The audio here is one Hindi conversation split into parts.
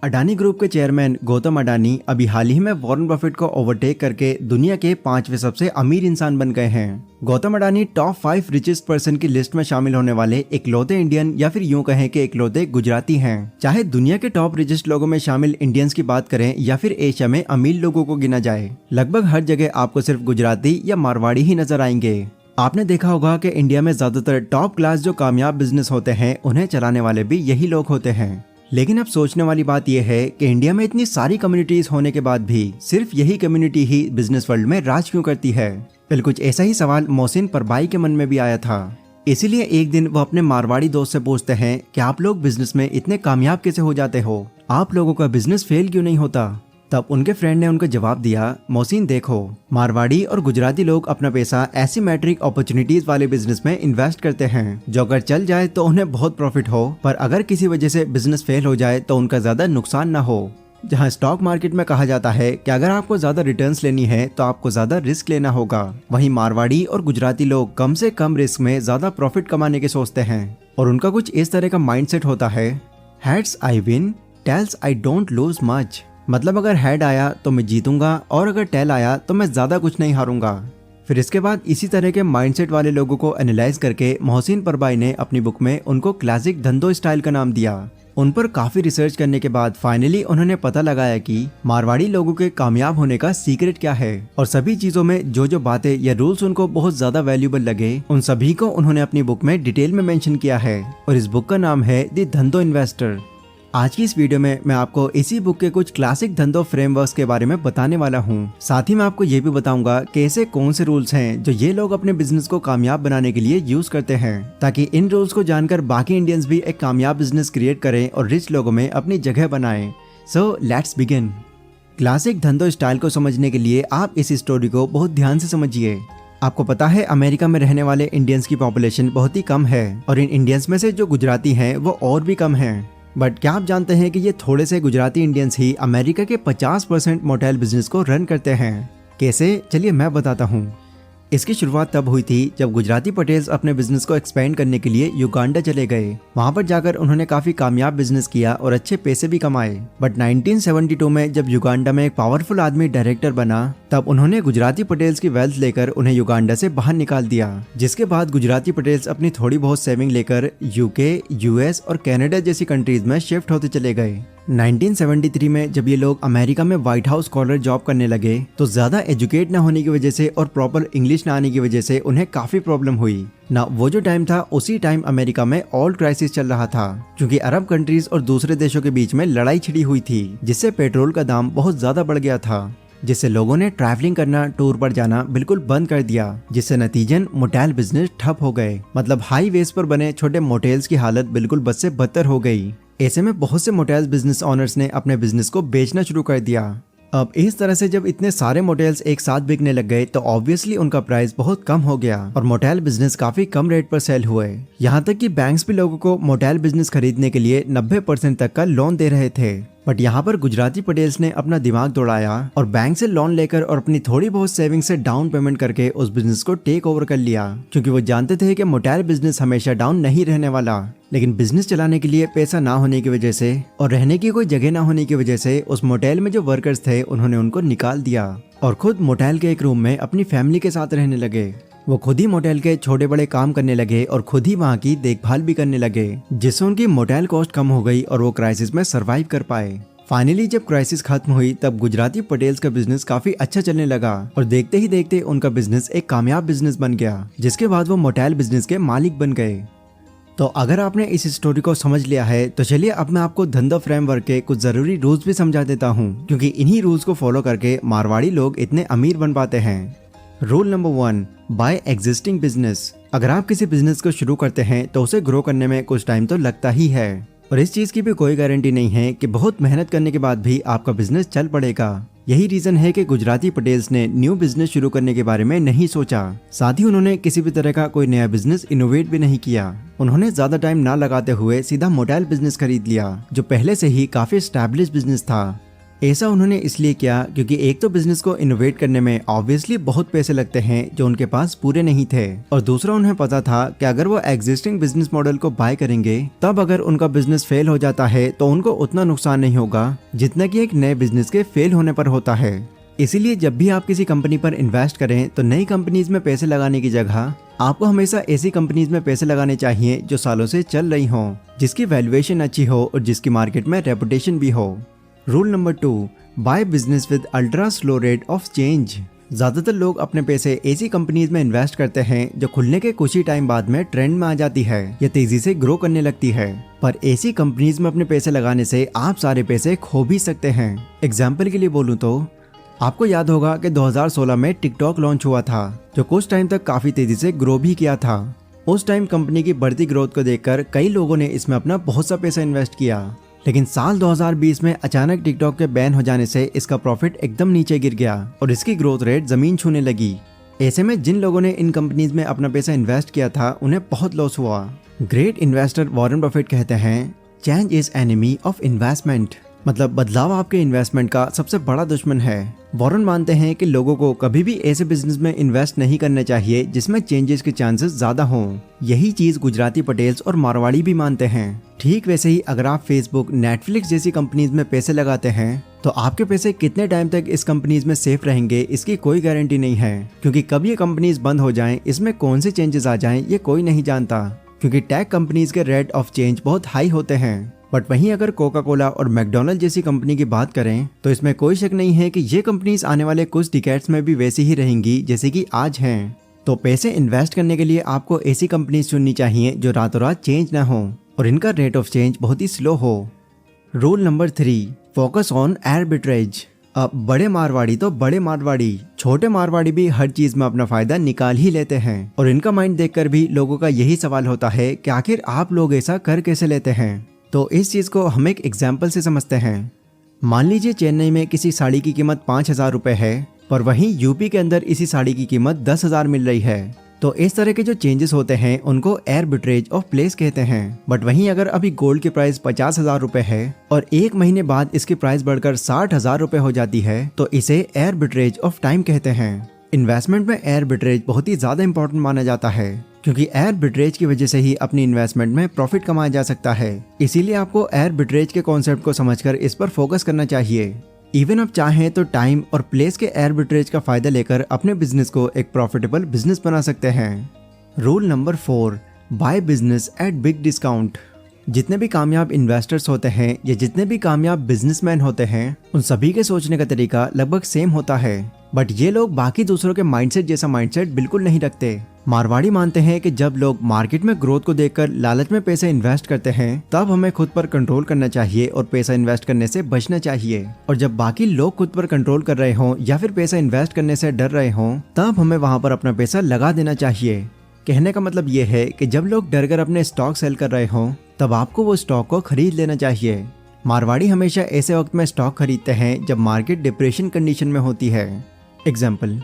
अडानी ग्रुप के चेयरमैन गौतम अडानी अभी हाल ही में वॉरेन बफेट को ओवरटेक करके दुनिया के 5वें सबसे अमीर इंसान बन गए हैं। Gautam Adani top 5 richest person की लिस्ट में शामिल होने वाले इकलौते इंडियन या फिर यूं कहें कि इकलौते गुजराती हैं। चाहे दुनिया के टॉप रिचेस्ट लोगों में शामिल इंडियंस की बात करें या फिर एशिया में अमीर लोगों को गिना जाए, लगभग हर जगह आपको सिर्फ गुजराती या मारवाड़ी ही नजर आएंगे। आपने देखा होगा कि इंडिया में ज्यादातर टॉप क्लास जो कामयाब बिजनेस होते हैं उन्हें चलाने वाले भी यही लोग होते हैं। लेकिन अब सोचने वाली बात यह है कि इंडिया में इतनी सारी कम्युनिटीज होने के बाद भी सिर्फ यही कम्युनिटी ही बिजनेस वर्ल्ड में राज क्यों करती है। बिल्कुल कुछ ऐसा ही सवाल मोहसिन परबाई के मन में भी आया था। इसीलिए एक दिन वो अपने मारवाड़ी दोस्त से पूछते हैं कि आप लोग बिजनेस में इतने कामयाब कैसे हो जाते हो, आप लोगों का बिजनेस फेल क्यों नहीं होता। तब उनके फ्रेंड ने उनको जवाब दिया, मोहसिन देखो, मारवाड़ी और गुजराती लोग अपना पैसा एसिमेट्रिक अपॉर्चुनिटीज वाले बिजनेस में इन्वेस्ट करते हैं जो अगर चल जाए तो उन्हें बहुत प्रॉफिट हो, पर अगर किसी वजह से बिजनेस फेल हो जाए तो उनका ज्यादा नुकसान ना हो। जहां स्टॉक मार्केट में कहा जाता है कि अगर आपको ज्यादा रिटर्न्स लेनी है तो आपको ज्यादा रिस्क लेना होगा, वहीं मारवाड़ी और गुजराती लोग कम से कम रिस्क में ज्यादा प्रॉफिट कमाने के सोचते हैं और उनका कुछ इस तरह का माइंडसेट होता है, heads I win, tails I don't lose much. मतलब अगर हेड आया तो मैं जीतूंगा और अगर टेल आया तो मैं ज्यादा कुछ नहीं हारूंगा। फिर इसके बाद इसी तरह के माइंडसेट वाले लोगों को एनालाइज करके मोहसिन परबाई ने अपनी बुक में उनको क्लासिक धंधो स्टाइल का नाम दिया। उन पर काफी रिसर्च करने के बाद फाइनली उन्होंने पता लगाया कि मारवाड़ी लोगों के कामयाब होने का सीक्रेट क्या है और सभी चीजों में जो जो बातें या रूल्स उनको बहुत ज्यादा वैल्यूएबल लगे उन सभी को उन्होंने अपनी बुक में डिटेल में मेंशन किया है और इस बुक का नाम है द धंधो इन्वेस्टर। आज की इस वीडियो में मैं आपको इसी बुक के कुछ क्लासिक धंधो फ्रेमवर्क्स के बारे में बताने वाला हूँ। साथ ही मैं आपको ये भी बताऊंगा कि ऐसे कौन से रूल्स हैं जो ये लोग अपने बिजनेस को कामयाब बनाने के लिए यूज करते हैं, ताकि इन रूल्स को जानकर बाकी इंडियंस भी एक कामयाब बिजनेस क्रिएट करें और रिच लोगों में अपनी जगह बनाएं। So let's begin. क्लासिक धंधो स्टाइल को समझने के लिए आप इस स्टोरी को बहुत ध्यान से समझिए। आपको पता है अमेरिका में रहने वाले इंडियंस की पॉपुलेशन बहुत ही कम है और इन इंडियंस में से जो गुजराती हैं वो और भी कम है। बट क्या आप जानते हैं कि ये थोड़े से गुजराती इंडियंस ही अमेरिका के 50% मोटेल बिजनेस को रन करते हैं। कैसे, चलिए मैं बताता हूँ। इसकी शुरुआत तब हुई थी जब गुजराती पटेल्स अपने बिजनेस को एक्सपेंड करने के लिए युगांडा चले गए। वहां पर जाकर उन्होंने काफी कामयाब बिजनेस किया और अच्छे पैसे भी कमाए। बट 1972 में जब युगांडा में एक पावरफुल आदमी डायरेक्टर बना तब उन्होंने गुजराती पटेल्स की वेल्थ लेकर उन्हें युगांडा से बाहर निकाल दिया। जिसके बाद गुजराती पटेल्स अपनी थोड़ी बहुत सेविंग लेकर यूके, यूएस और कनाडा जैसी कंट्रीज में शिफ्ट होते चले गए। 1973 में जब ये लोग अमेरिका में व्हाइट हाउस स्कॉलर जॉब करने लगे तो ज्यादा एजुकेट ना होने की वजह से और प्रॉपर इंग्लिश ना आने की वजह से उन्हें काफी प्रॉब्लम हुई ना। वो जो टाइम था उसी टाइम अमेरिका में ऑयल क्राइसिस चल रहा था, क्योंकि अरब कंट्रीज और दूसरे देशों के बीच में लड़ाई छिड़ी हुई थी, जिससे पेट्रोल का दाम बहुत ज्यादा बढ़ गया था, जिससे लोगों ने ट्रैवलिंग करना, टूर पर जाना बिल्कुल बंद कर दिया, जिससे नतीजन मोटेल बिजनेस ठप हो गए। मतलब हाईवेज पर बने छोटे मोटेल्स की हालत बिल्कुल बद से बदतर हो गई। ऐसे में बहुत से मोटेल्स बिजनेस ओनर्स ने अपने बिजनेस को बेचना शुरू कर दिया। अब इस तरह से जब इतने सारे मोटेल्स एक साथ बिकने लग गए तो ऑब्वियसली उनका प्राइस बहुत कम हो गया और मोटेल बिजनेस काफी कम रेट पर सेल हुए। यहाँ तक कि बैंक्स भी लोगों को मोटेल बिजनेस खरीदने के लिए 90% तक का लोन दे रहे थे। बट यहाँ पर गुजराती पटेल्स ने अपना दिमाग दौड़ाया और बैंक से लोन लेकर और अपनी थोड़ी बहुत सेविंग से डाउन पेमेंट करके उस बिजनेस को टेक ओवर कर लिया, क्योंकि वो जानते थे कि मोटेल बिजनेस हमेशा डाउन नहीं रहने वाला। लेकिन बिजनेस चलाने के लिए पैसा ना होने की वजह से और रहने की कोई जगह ना होने की वजह से उस मोटेल में जो वर्कर्स थे उन्होंने उनको निकाल दिया और खुद मोटेल के एक रूम में अपनी फैमिली के साथ रहने लगे। वो खुद ही मोटेल के छोटे बड़े काम करने लगे और खुद ही वहाँ की देखभाल भी करने लगे, जिससे उनकी मोटेल कॉस्ट कम हो गई और वो क्राइसिस में सरवाइव कर पाए। फाइनली जब क्राइसिस खत्म हुई तब गुजराती पटेल्स का बिजनेस काफी अच्छा चलने लगा और देखते ही देखते उनका बिजनेस एक कामयाब बिजनेस बन गया, जिसके बाद वो मोटेल बिजनेस के मालिक बन गए। तो अगर आपने इस स्टोरी को समझ लिया है तो चलिए अब मैं आपको धंधा फ्रेमवर्क के कुछ जरूरी रूल्स भी समझा देता हूँ, क्योंकि इन्हीं रूल्स को फॉलो करके मारवाड़ी लोग इतने अमीर बन पाते हैं। Rule number 1, buy existing business. अगर आप किसी बिजनेस को शुरू करते हैं तो उसे ग्रो करने में कुछ टाइम तो लगता ही है और इस चीज की भी कोई गारंटी नहीं है कि बहुत मेहनत करने के बाद भी आपका बिजनेस चल पड़ेगा। यही रीजन है कि गुजराती पटेल्स ने न्यू बिजनेस शुरू करने के बारे में नहीं सोचा। साथ ही उन्होंने किसी भी तरह का कोई नया बिजनेस इनोवेट भी नहीं किया। उन्होंने ज्यादा टाइम ना लगाते हुए सीधा मोटेल बिजनेस खरीद लिया, जो पहले से ही काफी एस्टैब्लिश बिजनेस था। ऐसा उन्होंने इसलिए किया क्योंकि एक तो बिजनेस को इनोवेट करने में ऑब्वियसली बहुत पैसे लगते हैं जो उनके पास पूरे नहीं थे, और दूसरा उन्हें पता था कि अगर वो एग्जिस्टिंग बिजनेस मॉडल को बाय करेंगे तब अगर उनका बिजनेस फेल हो जाता है तो उनको उतना नुकसान नहीं होगा जितना कि एक नए बिजनेस के फेल होने पर होता है। इसीलिए जब भी आप किसी कंपनी पर इन्वेस्ट करें तो नई कंपनीज में पैसे लगाने की जगह आपको हमेशा ऐसी कंपनीज में पैसे लगाने चाहिए जो सालों से चल रही हो, जिसकी वैल्यूएशन अच्छी हो और जिसकी मार्केट में रेपुटेशन भी हो। Rule number 2, by business with ultra slow rate of change. ज्यादातर लोग अपने पैसे ऐसी कंपनीज में इन्वेस्ट करते हैं जो खुलने के कुछ ही टाइम बाद में ट्रेंड में आ जाती है या तेजी से ग्रो करने लगती है, पर ऐसी कंपनीज में अपने पैसे लगाने से आप सारे पैसे खो भी सकते हैं। एग्जाम्पल के लिए बोलूँ तो आपको याद होगा कि 2016 में टिकटॉक लॉन्च हुआ था जो कुछ टाइम तक काफी तेजी से ग्रो भी किया था। उस टाइम कंपनी की बढ़ती ग्रोथ को देखकर कई लोगों ने इसमें अपना बहुत सा पैसा इन्वेस्ट किया, लेकिन साल 2020 में अचानक टिकटॉक के बैन हो जाने से इसका प्रॉफिट एकदम नीचे गिर गया और इसकी ग्रोथ रेट जमीन छूने लगी। ऐसे में जिन लोगों ने इन कंपनीज में अपना पैसा इन्वेस्ट किया था उन्हें बहुत लॉस हुआ। ग्रेट इन्वेस्टर वॉरेन बफेट कहते हैं, change is enemy of investment, मतलब बदलाव आपके इन्वेस्टमेंट का सबसे बड़ा दुश्मन है। वॉरेन मानते हैं कि लोगों को कभी भी ऐसे बिजनेस में इन्वेस्ट नहीं करना चाहिए जिसमें चेंजेस के चांसेस ज्यादा हों। यही चीज गुजराती पटेल्स और मारवाड़ी भी मानते हैं। ठीक वैसे ही अगर आप फेसबुक, नेटफ्लिक्स जैसी कंपनीज में पैसे लगाते हैं तो आपके पैसे कितने टाइम तक इस कंपनीज में सेफ रहेंगे इसकी कोई गारंटी नहीं है, क्योंकि कब ये कंपनीज बंद हो जाएं, इसमें कौन से चेंजेस आ जाएं ये कोई नहीं जानता, क्योंकि टेक कंपनीज के रेट ऑफ चेंज बहुत हाई होते हैं। बट वहीं अगर कोका कोला और मैकडोनल्ड जैसी कंपनी की बात करें तो इसमें कोई शक नहीं है कि ये कंपनीज आने वाले कुछ डिकेड्स में भी वैसी ही रहेंगी जैसे कि आज हैं। तो पैसे इन्वेस्ट करने के लिए आपको ऐसी कंपनीज चुननी चाहिए जो रातों रात चेंज ना हो और इनका रेट ऑफ चेंज बहुत ही स्लो हो। Rule number 3, focus on arbitrage. अब बड़े मारवाड़ी तो बड़े मारवाड़ी, छोटे मारवाड़ी भी हर चीज में अपना फायदा निकाल ही लेते हैं, और इनका माइंड देखकर भी लोगों का यही सवाल होता है कि आखिर आप लोग ऐसा कर कैसे लेते हैं। तो इस चीज को हम एक एग्जाम्पल से समझते हैं। मान लीजिए चेन्नई में किसी साड़ी की कीमत 5,000 रुपए है, पर वहीं यूपी के अंदर इसी साड़ी की कीमत 10,000 मिल रही है। तो इस तरह के जो चेंजेस होते हैं उनको आर्बिट्रेज ऑफ प्लेस कहते हैं। बट वहीं अगर अभी गोल्ड की प्राइस 50,000 रुपए है और एक महीने बाद इसकी प्राइस बढ़कर 60,000 रुपए हो जाती है तो इसे आर्बिट्रेज ऑफ टाइम कहते हैं। इन्वेस्टमेंट में आर्बिट्रेज बहुत ही ज्यादा इंपॉर्टेंट माना जाता है, क्योंकि आर्बिट्रेज की वजह से ही अपनी इन्वेस्टमेंट में प्रॉफिट कमाया जा सकता है। इसीलिए आपको आर्बिट्रेज के कॉन्सेप्ट को समझकर इस पर फोकस करना चाहिए। इवन आप चाहें तो टाइम और प्लेस के आर्बिट्रेज का फायदा लेकर अपने बिजनेस को एक प्रॉफिटेबल बिजनेस बना सकते हैं। Rule number 4, by business at big discount. जितने भी कामयाब इन्वेस्टर्स होते हैं या जितने भी कामयाब बिजनेसमैन होते हैं उन सभी के सोचने का तरीका लगभग सेम होता है, बट ये लोग बाकी दूसरों के माइंडसेट जैसा माइंडसेट बिल्कुल नहीं रखते। मारवाड़ी मानते हैं कि जब लोग मार्केट में ग्रोथ को देखकर लालच में पैसे इन्वेस्ट करते हैं तब हमें खुद पर कंट्रोल करना चाहिए और पैसा इन्वेस्ट करने से बचना चाहिए, और जब बाकी लोग खुद पर कंट्रोल कर रहे हों या फिर पैसा इन्वेस्ट करने से डर रहे हों तब हमें वहां पर अपना पैसा लगा देना चाहिए। कहने का मतलब ये है कि जब लोग डर कर अपने स्टॉक सेल कर रहे हों तब आपको वो स्टॉक को खरीद लेना चाहिए। मारवाड़ी हमेशा ऐसे वक्त में स्टॉक खरीदते हैं जब मार्केट डिप्रेशन कंडीशन में होती है। एग्जाम्पल,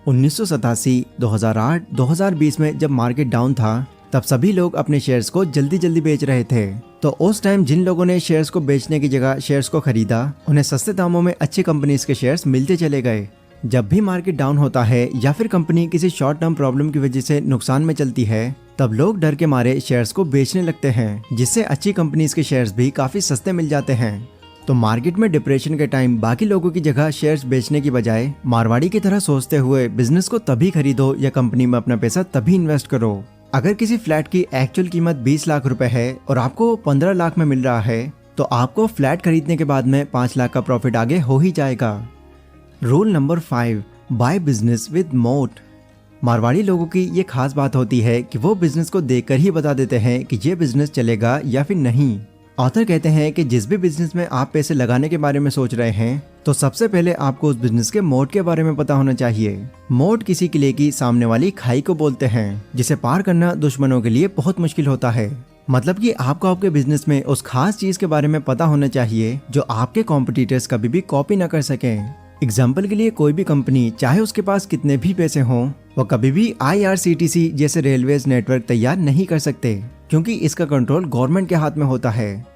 1987, 2008, 2020 में जब मार्केट डाउन था तब सभी लोग अपने शेयर्स को जल्दी जल्दी बेच रहे थे। तो उस टाइम जिन लोगों ने शेयर्स को बेचने की जगह शेयर्स को खरीदा उन्हें सस्ते दामों में अच्छी कंपनीज के शेयर्स मिलते चले गए। जब भी मार्केट डाउन होता है या फिर कंपनी किसी शॉर्ट टर्म प्रॉब्लम की वजह से नुकसान में चलती है तब लोग डर के मारे शेयर्स को बेचने लगते हैं, जिससे अच्छी कंपनीज के शेयर्स भी काफी सस्ते मिल जाते हैं। तो मार्केट में डिप्रेशन के टाइम बाकी लोगों की जगह शेयर्स बेचने की बजाय मारवाड़ी की तरह सोचते हुए बिजनेस को तभी खरीदो या कंपनी में अपना पैसा तभी इन्वेस्ट करो। अगर किसी फ्लैट की एक्चुअल कीमत 20 लाख रुपए है और आपको 15 लाख में मिल रहा है तो आपको फ्लैट खरीदने के बाद में 5 लाख का प्रॉफिट आगे हो ही जाएगा। Rule number 5, by business with मोट। मारवाड़ी लोगों की ये खास बात होती है कि वो बिजनेस को देखकर ही बता देते हैं कि ये बिजनेस चलेगा या फिर नहीं। ऑथर कहते हैं कि जिस भी बिजनेस में आप पैसे लगाने के बारे में सोच रहे हैं तो सबसे पहले आपको उस बिजनेस के मोड के बारे में पता होना चाहिए। मोड किसी किले की सामने वाली खाई को बोलते हैं, जिसे पार करना दुश्मनों के लिए बहुत मुश्किल होता है। मतलब कि आपको आपके बिजनेस में उस खास चीज के बारे में पता होना चाहिए जो आपके कॉम्पिटिटर्स कभी भी कॉपी न कर सकें। एग्जाम्पल के लिए कोई भी कंपनी चाहे उसके पास कितने भी पैसे हों वो कभी भी IRCTC जैसे रेलवेज नेटवर्क तैयार नहीं कर सकते, क्योंकि इसका कंट्रोल गवर्नमेंट के हाथ में होता है।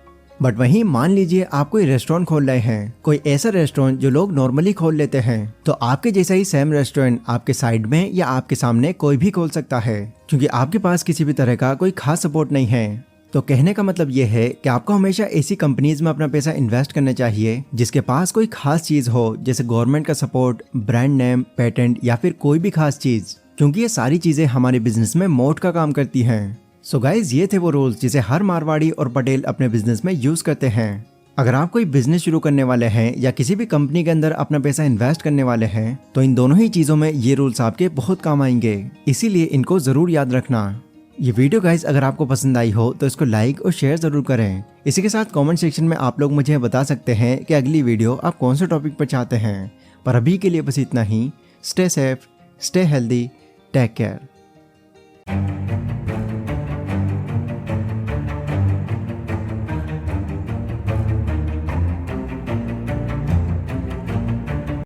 बट वहीं मान लीजिए आप कोई रेस्टोरेंट खोल रहे हैं, कोई ऐसा रेस्टोरेंट जो लोग नॉर्मली खोल लेते हैं, तो आपके जैसा ही सेम रेस्टोरेंट आपके साइड में या आपके सामने कोई भी खोल सकता है, क्योंकि आपके पास किसी भी तरह का कोई खास सपोर्ट नहीं है। तो कहने का मतलब ये है कि आपको हमेशा ऐसी कंपनीज में अपना पैसा इन्वेस्ट करना चाहिए जिसके पास कोई खास चीज हो, जैसे गवर्नमेंट का सपोर्ट, ब्रांड नेम, पेटेंट या फिर कोई भी खास चीज, क्योंकि ये सारी चीजें हमारे बिजनेस में मोट का काम करती हैं। सो गाइज, ये थे वो रूल्स जिसे हर मारवाड़ी और पटेल अपने बिजनेस में यूज करते हैं। अगर आप कोई बिजनेस शुरू करने वाले हैं या किसी भी कंपनी के अंदर अपना पैसा इन्वेस्ट करने वाले हैं, तो इन दोनों ही चीजों में ये रूल्स आपके बहुत काम आएंगे, इसीलिए इनको जरूर याद रखना। ये वीडियो गाइज अगर आपको पसंद आई हो तो इसको लाइक और शेयर जरूर करें। इसी के साथ कमेंट सेक्शन में आप लोग मुझे बता सकते हैं कि अगली वीडियो आप कौन से टॉपिक पर चाहते हैं। पर अभी के लिए बस इतना ही। Stay safe, stay healthy, take care.